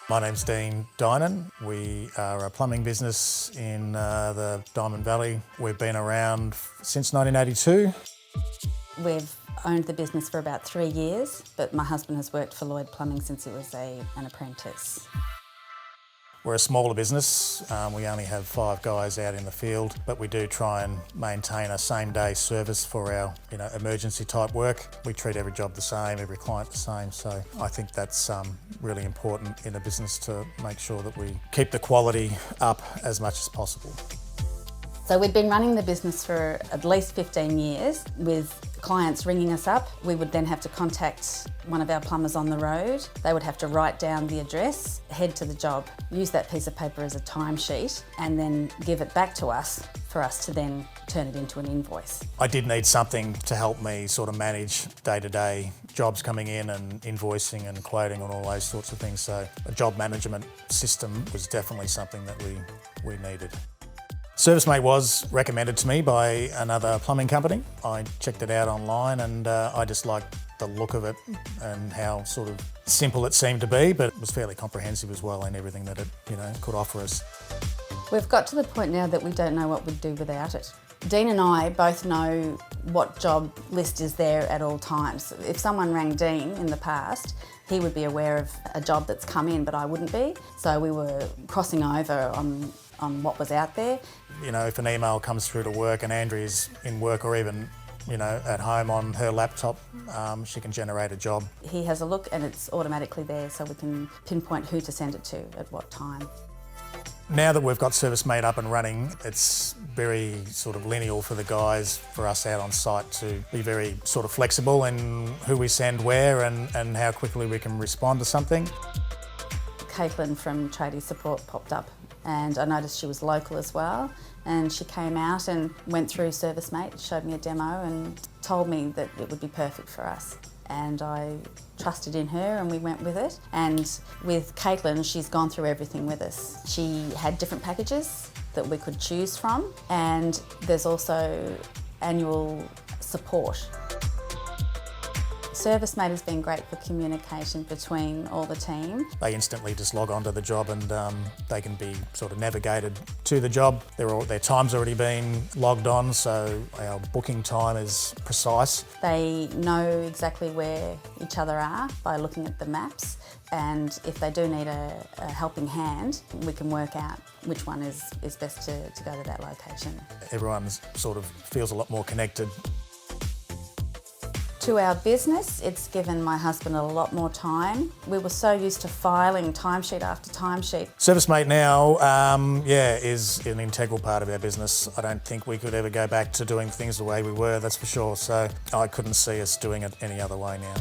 My name's Dean Dynon. We are a plumbing business in the Diamond Valley. We've been around since 1982. We've owned the business for about 3 years, but my husband has worked for Lloyd Plumbing since he was an apprentice. We're a smaller business. We only have 5 guys out in the field, but we do try and maintain a same-day service for our emergency type work. We treat every job the same, every client the same, so I think that's really important in a business to make sure that we keep the quality up as much as possible. So we'd been running the business for at least 15 years with clients ringing us up. We would then have to contact one of our plumbers on the road. They would have to write down the address, head to the job, use that piece of paper as a timesheet and then give it back to us for us to then turn it into an invoice. I did need something to help me sort of manage day-to-day jobs coming in and invoicing and quoting and all those sorts of things, so a job management system was definitely something that we needed. ServiceM8 was recommended to me by another plumbing company. I checked it out online and I just liked the look of it and how sort of simple it seemed to be, but it was fairly comprehensive as well in everything that it could offer us. We've got to the point now that we don't know what we'd do without it. Dean and I both know what job list is there at all times. If someone rang Dean in the past, he would be aware of a job that's come in, but I wouldn't be. So we were crossing over on what was out there. If an email comes through to work and Andrea's in work or even at home on her laptop, she can generate a job. He has a look and it's automatically there, so we can pinpoint who to send it to at what time. Now that we've got ServiceM8 up and running, it's very sort of lineal for the guys, for us out on site to be very sort of flexible in who we send where and how quickly we can respond to something. Caitlin from Tradie support popped up and I noticed she was local as well, and she came out and went through ServiceM8, showed me a demo and told me that it would be perfect for us. And I trusted in her and we went with it. And with Caitlin, she's gone through everything with us. She had different packages that we could choose from, and there's also annual support. ServiceM8 has been great for communication between all the team. They instantly just log on to the job and they can be sort of navigated to the job. Their time's already been logged on, so our booking time is precise. They know exactly where each other are by looking at the maps, and if they do need a helping hand, we can work out which one is best to go to that location. Everyone sort of feels a lot more connected. To our business, it's given my husband a lot more time. We were so used to filing timesheet after timesheet. ServiceM8 now, is an integral part of our business. I don't think we could ever go back to doing things the way we were, that's for sure. So I couldn't see us doing it any other way now.